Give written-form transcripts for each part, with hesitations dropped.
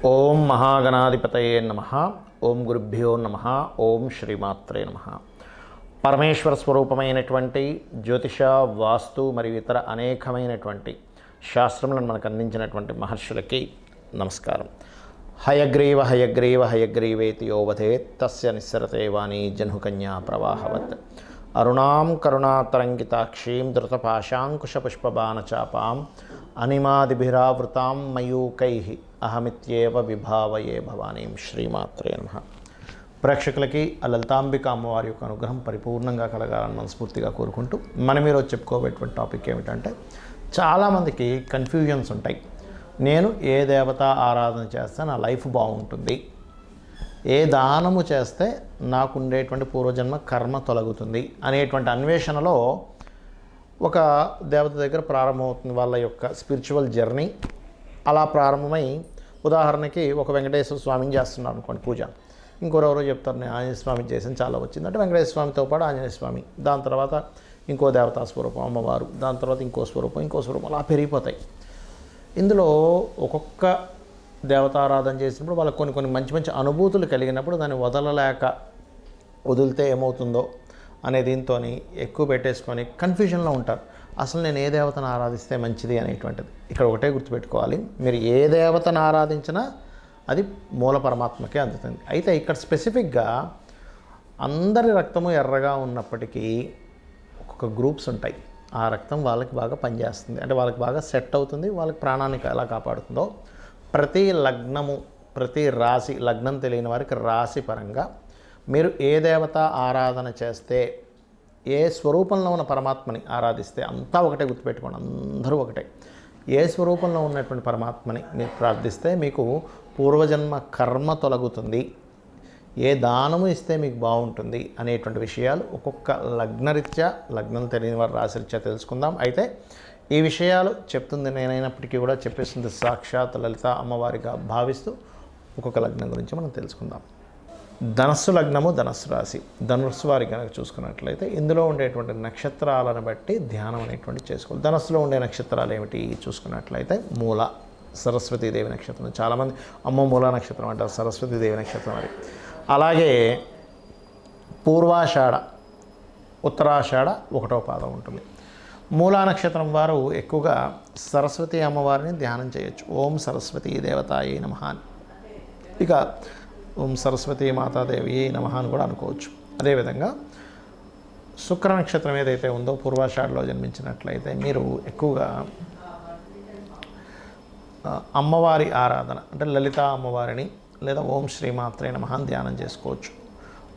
ఓం మహాగణాధిపతయే నమః. ఓం గురుభ్యో నమః. ఓం శ్రీమాత్రే నమః. పరమేశ్వర స్వరూపమైనటువంటి జ్యోతిష, వాస్తు మరియు ఇతర అనేకమైనటువంటి శాస్త్రములను మనకు అందించినటువంటి మహర్షులకి నమస్కారం. హయగ్రీవ హయగ్రీవ హయగ్రీవేతి యోవధేత్ తస్య నిస్సరతే వాణి జహ్నుకన్యా ప్రవాహవత్. అరుణాం కరుణాతరంగితాక్షీం ధృతపాశాంకుశపుష్పబాణచాపాం అనిమాదిభిరావృతాం మయూకైః అహమిత్యేవ విభావయే భవానీం. శ్రీమాత్రే నమః. ప్రేక్షకులకి ఆ లలితాంబిక అమ్మవారి యొక్క అనుగ్రహం పరిపూర్ణంగా కలగాలని మనస్ఫూర్తిగా కోరుకుంటూ మనం ఈరోజు చెప్పుకోబోయేటువంటి టాపిక్ ఏమిటంటే, చాలామందికి కన్ఫ్యూజన్స్ ఉంటాయి. నేను ఏ దేవత ఆరాధన చేస్తే నా లైఫ్ బాగుంటుంది, ఏ దానము చేస్తే నాకు ఉండేటువంటి పూర్వజన్మ కర్మ తొలగుతుంది అనేటువంటి అన్వేషణలో ఒక దేవత దగ్గర ప్రారంభమవుతుంది వాళ్ళ యొక్క స్పిరిచువల్ జర్నీ. అలా ప్రారంభమై, ఉదాహరణకి ఒక వెంకటేశ్వర స్వామిని చేస్తున్నారు అనుకోండి పూజ, ఇంకోరెవరో చెప్తారు నేను ఆంజనేయ స్వామి చేసిన చాలా వచ్చిందంటే వెంకటేశ్వర స్వామితో పాటు ఆంజనేయ స్వామి, దాని తర్వాత ఇంకో దేవతా స్వరూపం అమ్మవారు, దాని తర్వాత ఇంకో స్వరూపం అలా పెరిగిపోతాయి. ఇందులో ఒక్కొక్క దేవతారాధన చేసినప్పుడు వాళ్ళకి కొన్ని మంచి మంచి అనుభూతులు కలిగినప్పుడు దాన్ని వదిలితే ఏమవుతుందో అనే దీంతో ఎక్కువ పెట్టేసుకొని కన్ఫ్యూజన్లో ఉంటారు. అసలు నేను ఏ దేవతను ఆరాధిస్తే మంచిది అనేటువంటిది ఇక్కడ ఒకటే గుర్తుపెట్టుకోవాలి. మీరు ఏ దేవతను ఆరాధించినా అది మూల పరమాత్మకే అందుతుంది. అయితే ఇక్కడ స్పెసిఫిక్గా అందరి రక్తము ఎర్రగా ఉన్నప్పటికీ ఒక్కొక్క గ్రూప్స్ ఉంటాయి. ఆ రక్తం వాళ్ళకి బాగా పనిచేస్తుంది, అంటే వాళ్ళకి బాగా సెట్ అవుతుంది, వాళ్ళకి ప్రాణాన్ని ఎలా కాపాడుతుందో. ప్రతి లగ్నము, ప్రతి రాశి, లగ్నం తెలియని వారికి రాశి పరంగా మీరు ఏ దేవత ఆరాధన చేస్తే, ఏ స్వరూపంలో ఉన్న పరమాత్మని ఆరాధిస్తే అంతా ఒకటే గుర్తుపెట్టుకోండి, అందరూ ఒకటే. ఏ స్వరూపంలో ఉన్నటువంటి పరమాత్మని మీరు ప్రార్థిస్తే మీకు పూర్వజన్మ కర్మ తొలగుతుంది, ఏ దానము ఇస్తే మీకు బాగుంటుంది అనేటువంటి విషయాలు ఒక్కొక్క లగ్నరీత్యా, లగ్నం తెలియని వారి రాశిరీత్యా తెలుసుకుందాం. అయితే ఈ విషయాలు చెప్తుంది నేనైనప్పటికీ కూడా చెప్పేస్తుంది సాక్షాత్ లలిత అమ్మవారిగా భావిస్తూ ఒక్కొక్క లగ్నం గురించి మనం తెలుసుకుందాం. ధనస్సు లగ్నము, ధనస్సు రాశి. ధనుస్సు వారి కనుక చూసుకున్నట్లయితే ఇందులో ఉండేటువంటి నక్షత్రాలను బట్టి ధ్యానం అనేటువంటి చేసుకోవాలి. ధనస్సులో ఉండే నక్షత్రాలు ఏమిటి చూసుకున్నట్లయితే మూల, సరస్వతీదేవి నక్షత్రం. చాలామంది అమ్మ మూల నక్షత్రం అంటారు, సరస్వతీదేవి నక్షత్రం అది. అలాగే పూర్వాషాఢ, ఉత్తరాషాఢ 1వ పాదం ఉంటుంది. మూలా నక్షత్రం వారు ఎక్కువగా సరస్వతి అమ్మవారిని ధ్యానం చేయొచ్చు. ఓం సరస్వతీ దేవతాయే నమః, ఇక ఓం సరస్వతీ మాతాదేవి నమః అని కూడా అనుకోవచ్చు. అదేవిధంగా శుక్ర నక్షత్రం ఏదైతే ఉందో పూర్వాషాఢలో జన్మించినట్లయితే మీరు ఎక్కువగా అమ్మవారి ఆరాధన అంటే లలిత అమ్మవారిని లేదా ఓం శ్రీమాత్రే నమః అని ధ్యానం చేసుకోవచ్చు.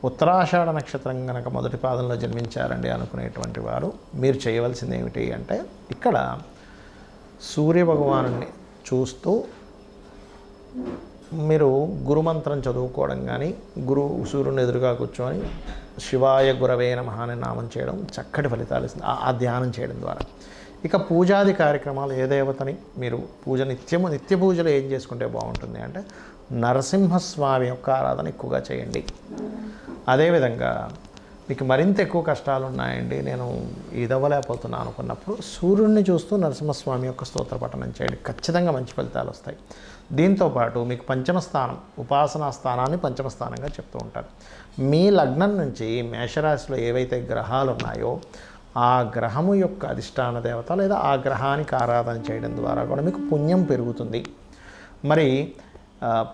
ఉత్తరాషాఢ నక్షత్రం కనుక మొదటి పాదంలో జన్మించారండి అనుకునేటువంటి వారు మీరు చేయవలసింది ఏమిటి అంటే, ఇక్కడ సూర్యభగవాను చూస్తూ మీరు గురుమంత్రం చదువుకోవడం కానీ, సూర్యుని ఎదురుగా కూర్చొని శివాయ గురవే నమః అని నామం చేయడం చక్కటి ఫలితాలు ఇస్తుంది ఆ ధ్యానం చేయడం ద్వారా. ఇక పూజాది కార్యక్రమాలు, ఏ దేవతని మీరు నిత్య పూజలు ఏం చేసుకుంటే బాగుంటుంది అంటే నరసింహస్వామి యొక్క ఆరాధన ఎక్కువగా చేయండి. అదేవిధంగా మీకు మరింత ఎక్కువ కష్టాలు ఉన్నాయండి, నేను ఇదవ్వలేకపోతున్నాను అనుకున్నప్పుడు సూర్యుడిని చూస్తూ నరసింహస్వామి యొక్క స్తోత్ర పఠనం చేయండి, ఖచ్చితంగా మంచి ఫలితాలు వస్తాయి. దీంతోపాటు మీకు పంచమ స్థానం, ఉపాసనా స్థానాన్ని పంచమ స్థానంగా చెప్తూ ఉంటారు. మీ లగ్నం నుంచి మేషరాశిలో ఏవైతే గ్రహాలు ఉన్నాయో ఆ గ్రహము యొక్క అధిష్టాన దేవత లేదా ఆ గ్రహానికి ఆరాధన చేయడం ద్వారా కూడా మీకు పుణ్యం పెరుగుతుంది. మరి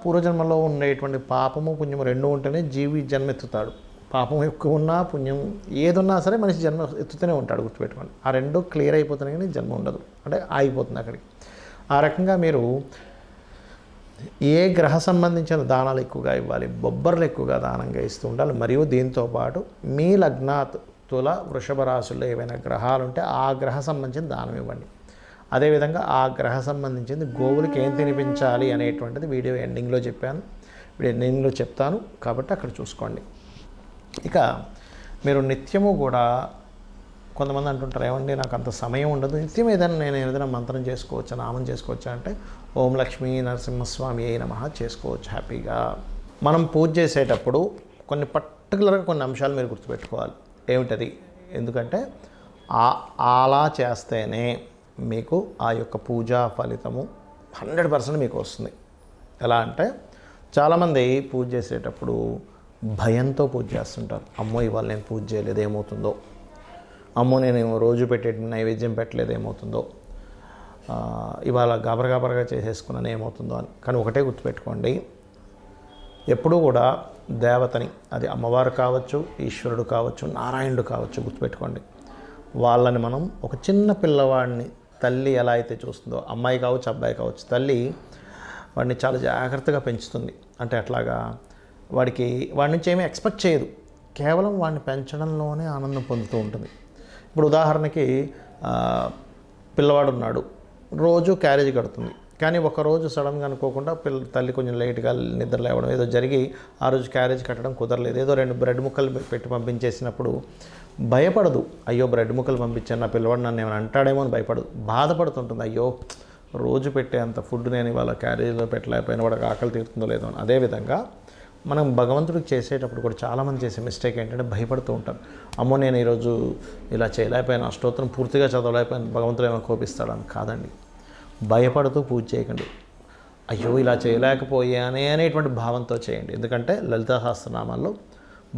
పూర్వజన్మలో ఉండేటువంటి పాపము పుణ్యము రెండు ఉంటేనే జీవి జన్మ ఎత్తుతాడు. పాపం ఎక్కువ ఉన్నా పుణ్యం ఏదున్నా సరే మనిషి జన్మ ఎత్తుతూనే ఉంటాడు, గుర్తుపెట్టుకోండి. ఆ రెండు క్లియర్ అయిపోతున్నాయి కానీ జన్మ ఉండదు, అంటే ఆగిపోతుంది అక్కడికి. ఆ రకంగా మీరు ఏ గ్రహ సంబంధించిన దానాలు ఎక్కువగా ఇవ్వాలి, బొబ్బర్లు ఎక్కువగా దానంగా ఇస్తూ ఉండాలి. మరియు దీంతోపాటు మీ లగ్నాత్ తుల, వృషభ రాశుల్లో ఏవైనా గ్రహాలు ఉంటే ఆ గ్రహ సంబంధించిన దానం ఇవ్వండి. అదేవిధంగా ఆ గ్రహ సంబంధించింది గోవులకి ఏం తినిపించాలి అనేటువంటిది వీడియో ఎండింగ్లో చెప్తాను కాబట్టి అక్కడ చూసుకోండి. ఇక మీరు నిత్యము కూడా, కొంతమంది అంటుంటారు ఏమండి నాకు అంత సమయం ఉండదు, నిత్యం నేను ఏదైనా మంత్రం చేసుకోవచ్చా, నామం చేసుకోవచ్చా అంటే ఓం లక్ష్మీ నరసింహస్వామి అయి నమః చేసుకోవచ్చు హ్యాపీగా. మనం పూజ చేసేటప్పుడు పర్టికులర్గా కొన్ని అంశాలు మీరు గుర్తుపెట్టుకోవాలి. ఏమిటది? ఎందుకంటే అలా చేస్తేనే మీకు ఆ యొక్క పూజా ఫలితము 100% మీకు వస్తుంది. ఎలా అంటే చాలామంది పూజ చేసేటప్పుడు భయంతో పూజ చేస్తుంటారు. అమ్మో ఇవాళ నేను పూజ చేయలేదు ఏమవుతుందో, అమ్మో నేను రోజు పెట్టే నైవేద్యం పెట్టలేదు ఏమవుతుందో, ఇవాళ గాబరగా చేసేసుకున్నాను ఏమవుతుందో అని. కానీ ఒకటే గుర్తుపెట్టుకోండి, ఎప్పుడూ కూడా దేవతని, అది అమ్మవారు కావచ్చు, ఈశ్వరుడు కావచ్చు, నారాయణుడు కావచ్చు, గుర్తుపెట్టుకోండి, వాళ్ళని మనం ఒక చిన్న పిల్లవాడిని తల్లి ఎలా అయితే చూస్తుందో, అమ్మాయి కావచ్చు అబ్బాయి కావచ్చు, తల్లి వాడిని చాలా జాగ్రత్తగా పెంచుతుంది. అంటే అట్లాగా వాడి నుంచి ఏమీ ఎక్స్పెక్ట్ చేయదు, కేవలం వాడిని పెంచడంలోనే ఆనందం పొందుతూ ఉంటుంది. ఇప్పుడు ఉదాహరణకి పిల్లవాడు ఉన్నాడు, రోజు క్యారేజ్ కడుతుంది, కానీ ఒకరోజు సడన్గా అనుకోకుండా తల్లి కొంచెం లేట్గా నిద్ర లేవడం ఏదో జరిగి ఆ రోజు క్యారేజ్ కట్టడం కుదరలేదు, ఏదో 2 బ్రెడ్ ముక్కలు పెట్టి పంపించేసినప్పుడు భయపడదు. అయ్యో బ్రెడ్ ముక్కలు పంపించాను, నా పిల్లవాడు నన్ను ఏమైనా అంటాడేమో అని భయపడదు, బాధపడుతుంటుంది. అయ్యో రోజు పెట్టే అంత ఫుడ్ నేను ఇవాళ క్యారేజ్లో పెట్టలేకపోయినా వాడికి ఆకలి తీరుతుందో లేదో అని. అదేవిధంగా మనం భగవంతుడికి చేసేటప్పుడు కూడా చాలామంది చేసే మిస్టేక్ ఏంటంటే భయపడుతూ ఉంటారు. అమ్మో నేను ఈరోజు ఇలా చేయలేకపోయాను, అష్టోత్తరం పూర్తిగా చదవలేకపోయాను, భగవంతుడు ఏమైనా కోపిస్తాడని. కాదండి, భయపడుతూ పూజ చేయకండి. అయ్యో ఇలా చేయలేకపోయానే అనేటువంటి భావంతో చేయండి. ఎందుకంటే లలితా సహస్రనామాల్లో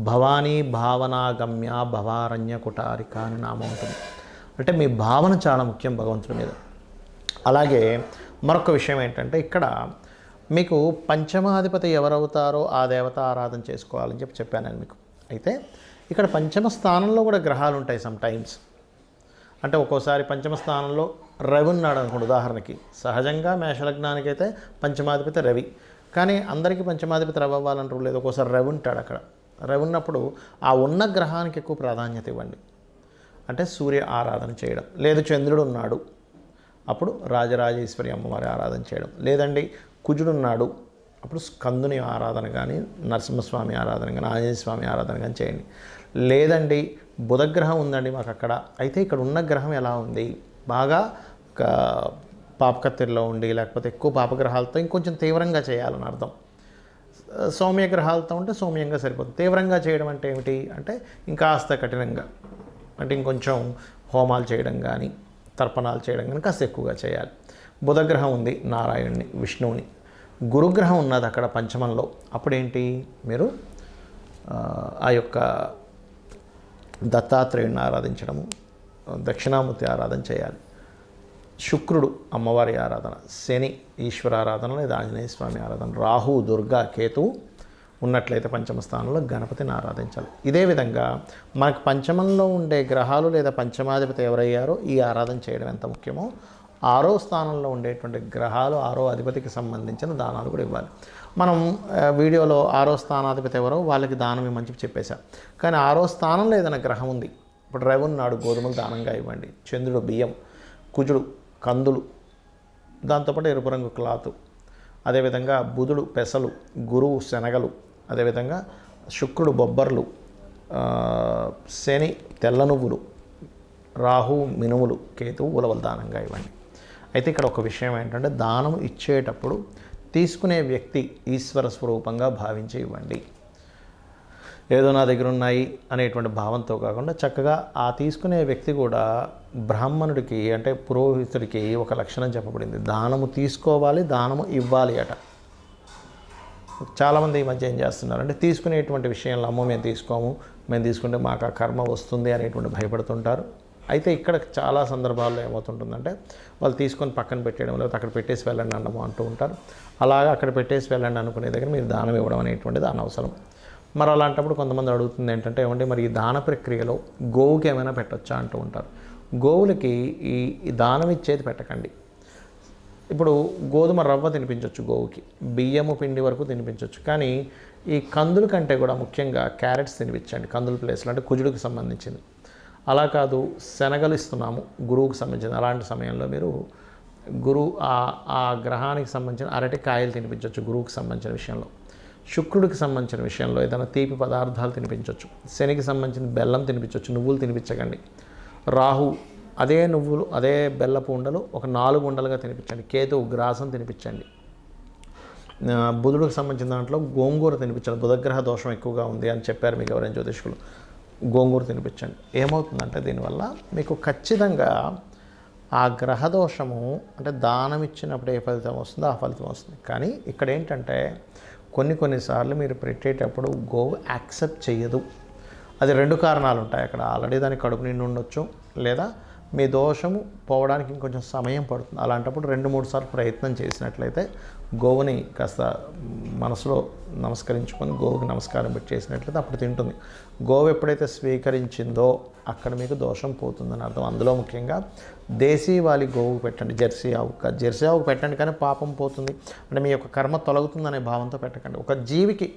భవానీ భావనాగమ్య భవారణ్య కుటారిక అని నామం ఉంటుంది. అంటే మీ భావన చాలా ముఖ్యం భగవంతుడి మీద. అలాగే మరొక విషయం ఏంటంటే, ఇక్కడ మీకు పంచమాధిపతి ఎవరవుతారో ఆ దేవత ఆరాధన చేసుకోవాలని చెప్పాను నేను మీకు. అయితే ఇక్కడ పంచమ స్థానంలో కూడా గ్రహాలు ఉంటాయి సమ్ టైమ్స్. అంటే ఒక్కోసారి పంచమ స్థానంలో రవి ఉన్నాడు అనుకోండి. ఉదాహరణకి సహజంగా మేషలగ్నానికి అయితే పంచమాధిపతి రవి, కానీ అందరికీ పంచమాధిపతి రవి అవ్వాలని రూల్ లేదు. ఒక్కోసారి రవి ఉంటాడు అక్కడ. రవి ఉన్నప్పుడు ఆ ఉన్న గ్రహానికి ఎక్కువ ప్రాధాన్యత ఇవ్వండి. అంటే సూర్య ఆరాధన చేయడం, లేదు చంద్రుడు ఉన్నాడు అప్పుడు రాజరాజేశ్వరి అమ్మవారి ఆరాధన చేయడం, లేదండి కుజుడు ఉన్నాడు అప్పుడు స్కందుని ఆరాధన కానీ, నరసింహస్వామి ఆరాధన కానీ, ఆంజనేయ స్వామి ఆరాధన కానీ చేయండి. లేదండి బుధగ్రహం ఉందండి మాకు అక్కడ, అయితే ఇక్కడ ఉన్న గ్రహం ఎలా ఉంది, బాగా పాపకత్తిరిలో ఉండి లేకపోతే ఎక్కువ పాపగ్రహాలతో ఇంకొంచెం తీవ్రంగా చేయాలని అర్థం. సౌమ్య గ్రహాలతో ఉంటే సౌమ్యంగా సరిపోతుంది. తీవ్రంగా చేయడం అంటే ఏమిటి అంటే ఇంకాస్త కఠినంగా, అంటే ఇంకొంచెం హోమాలు చేయడం కానీ తర్పణాలు చేయడం కానీ కాస్త ఎక్కువగా చేయాలి. బుధగ్రహం ఉంది నారాయణుని విష్ణువుని, గురుగ్రహం ఉన్నది అక్కడ పంచమంలో, అప్పుడేంటి మీరు ఆ యొక్క దత్తాత్రేయుని ఆరాధించడము, దక్షిణామూర్తి ఆరాధన చేయాలి. శుక్రుడు అమ్మవారి ఆరాధన, శని ఈశ్వర ఆరాధన లేదా ఆంజనేయ స్వామి ఆరాధన, రాహు దుర్గా కేతువు ఉన్నట్లయితే పంచమ స్థానంలో గణపతిని ఆరాధించాలి. ఇదే విధంగా మనకు పంచమంలో ఉండే గ్రహాలు లేదా పంచమాధిపతి ఎవరయ్యారో ఈ ఆరాధన చేయడం ఎంత ముఖ్యమో, 6వ స్థానంలో ఉండేటువంటి గ్రహాలు 6వ అధిపతికి సంబంధించిన దానాలు కూడా ఇవ్వాలి. మనం వీడియోలో 6వ స్థానాధిపతి ఎవరో వాళ్ళకి దానం ఇవ్వమని చెప్పేశాం. కానీ 6వ స్థానంలో ఏదైనా గ్రహం ఉంది, ఇప్పుడు రవి ఉన్నాడు, గోధుమలు దానంగా ఇవ్వండి. చంద్రుడు బియ్యం, కుజుడు కందులు, దాంతోపాటు ఎరుపు రంగు క్లాతు, అదేవిధంగా బుధుడు పెసలు, గురువు శనగలు, అదేవిధంగా శుక్రుడు బొబ్బర్లు, శని తెల్ల నువ్వులు, రాహు మినుములు, కేతువు ఉలవలు దానంగా ఇవ్వండి. అయితే ఇక్కడ ఒక విషయం ఏంటంటే, దానం ఇచ్చేటప్పుడు తీసుకునే వ్యక్తి ఈశ్వర స్వరూపంగా భావించి ఇవ్వండి. ఏదో నా దగ్గర ఉన్నాయి అనేటువంటి భావంతో కాకుండా చక్కగా ఆ తీసుకునే వ్యక్తి కూడా బ్రాహ్మణుడికి అంటే పురోహితుడికి ఒక లక్షణం చెప్పబడింది, దానము తీసుకోవాలి, దానము ఇవ్వాలి అట. చాలామంది ఈ మధ్య ఏం చేస్తున్నారు అంటే తీసుకునేటువంటి విషయంలో అమ్మో మేము తీసుకోము, మేము తీసుకుంటే మాకు ఆ కర్మ వస్తుంది అనేటువంటి భయపడుతుంటారు. అయితే ఇక్కడ చాలా సందర్భాల్లో ఏమవుతుంటుందంటే వాళ్ళు తీసుకొని పక్కన పెట్టేయడం, లేకపోతే అక్కడ పెట్టేసి వెళ్ళండి అన్నము అంటూ ఉంటారు. అలాగా అక్కడ పెట్టేసి వెళ్ళండి అనుకునే దగ్గర మీరు దానం ఇవ్వడం అనేటువంటిది అనవసరం. మరి అలాంటప్పుడు కొంతమంది అడుగుతుంది ఏంటంటే, ఏమంటే మరి ఈ దాన ప్రక్రియలో గోవుకి ఏమైనా పెట్టచ్చా అంటూ ఉంటారు. గోవులకి ఈ దానం ఇచ్చేది పెట్టకండి. ఇప్పుడు గోధుమ రవ్వ తినిపించవచ్చు గోవుకి, బియ్యము పిండి వరకు తినిపించవచ్చు, కానీ ఈ కందుల కంటే కూడా ముఖ్యంగా క్యారెట్స్ తినిపించండి కందుల ప్లేస్లో, అంటే కుజుడికి సంబంధించింది. అలా కాదు శనగలు ఇస్తున్నాము గురువుకి సంబంధించింది, అలాంటి సమయంలో మీరు ఆ గ్రహానికి సంబంధించిన అరటికాయలు తినిపించవచ్చు గురువుకి సంబంధించిన విషయంలో. శుక్రుడికి సంబంధించిన విషయంలో ఏదైనా తీపి పదార్థాలు తినిపించవచ్చు. శనికి సంబంధించిన బెల్లం తినిపించవచ్చు, నువ్వులు తినిపించకండి. రాహు అదే నువ్వులు అదే బెల్లపు ఉండలు ఒక 4 ఉండలుగా తినిపించండి. కేతువు గ్రాసం తినిపించండి. బుధుడికి సంబంధించిన దాంట్లో గోంగూర తినిపించండి. బుధగ్రహ దోషం ఎక్కువగా ఉంది అని చెప్పారు మీకు ఎవరైనా జ్యోతిష్కులు, గోంగూర తినిపించండి. ఏమవుతుందంటే దీనివల్ల మీకు ఖచ్చితంగా ఆ గ్రహదోషము అంటే దానం ఇచ్చినప్పుడు ఏ ఫలితం వస్తుందో ఆ ఫలితం వస్తుంది. కానీ ఇక్కడ ఏంటంటే కొన్నిసార్లు మీరు పెట్టేటప్పుడు గోవు యాక్సెప్ట్ చేయదు. అది 2 కారణాలు ఉంటాయి అక్కడ. ఆల్రెడీ దానికి కడుపు నిండి ఉండొచ్చు, లేదా మీ దోషము పోవడానికి ఇంకొంచెం సమయం పడుతుంది. అలాంటప్పుడు 2-3 సార్లు ప్రయత్నం చేసినట్లయితే గోవుని కాస్త మనసులో నమస్కరించుకొని గోవుకి నమస్కారం పెట్టి చేసినట్లయితే అప్పుడు తింటుంది. గోవు ఎప్పుడైతే స్వీకరించిందో అక్కడ మీకు దోషం పోతుందని అర్థం. అందులో ముఖ్యంగా దేశీవాలి గోవు పెట్టండి, జెర్సీ ఆవుకు పెట్టండి, కానీ పాపం పోతుంది అంటే మీ యొక్క కర్మ తొలగుతుందనే భావంతో పెట్టకండి. ఒక జీవికి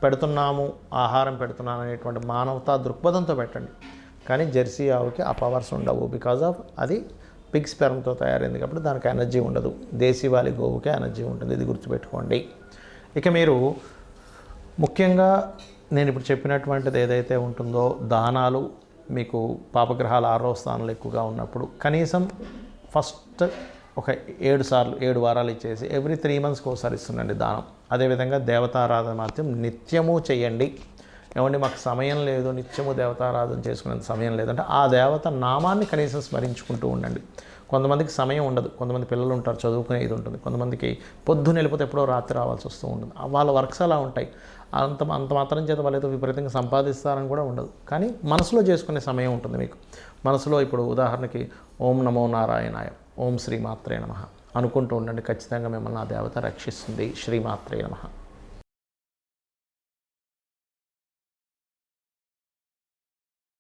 పెడుతున్నాము, ఆహారం పెడుతున్నాను అనేటువంటి మానవతా దృక్పథంతో పెట్టండి. కానీ జెర్సీ ఆవుకి ఆ పవర్స్ ఉండవు. బికాజ్ ఆఫ్ అది పిగ్ స్పెర్మ్తో తయారైంది కాబట్టి దానికి ఎనర్జీ ఉండదు. దేశీవాలి గోవుకే ఎనర్జీ ఉంటుంది, ఇది గుర్తుపెట్టుకోండి. ఇక మీరు ముఖ్యంగా నేను ఇప్పుడు చెప్పినటువంటిది ఏదైతే ఉంటుందో దానాలు, మీకు పాపగ్రహాలు 6వ స్థానంలో ఎక్కువగా ఉన్నప్పుడు కనీసం ఫస్ట్ ఒక 7 వారాలు ఇచ్చేసి ఎవ్రీ 3 మంత్స్కి ఒకసారి ఇస్తుండండి దానం. అదేవిధంగా దేవతారాధన మాత్రం నిత్యము చేయండి. ఏమండి మాకు సమయం లేదు, నిత్యము దేవతారాధన చేసుకునేంత సమయం లేదంటే ఆ దేవత నామాన్ని కనీసం స్మరించుకుంటూ ఉండండి. కొంతమందికి సమయం ఉండదు, కొంతమంది పిల్లలు ఉంటారు, చదువుకునే ఇది ఉంటుంది, కొంతమందికి పొద్దున్న వెళ్ళిపోతే ఎప్పుడో రాత్రి రావాల్సి వస్తూ ఉంటుంది. వాళ్ళ వర్క్స్ అలా ఉంటాయి. అంత మాత్రం చేత వాళ్ళు ఏదో విపరీతంగా సంపాదిస్తారని కూడా ఉండదు. కానీ మనసులో చేసుకునే సమయం ఉంటుంది మీకు. మనసులో ఇప్పుడు ఉదాహరణకి ఓం నమో నారాయణాయ, ఓం శ్రీమాత్రే నమః అనుకుంటూ ఉండండి. ఖచ్చితంగా మిమ్మల్ని ఆ దేవత రక్షిస్తుంది. శ్రీమాత్రే నమః.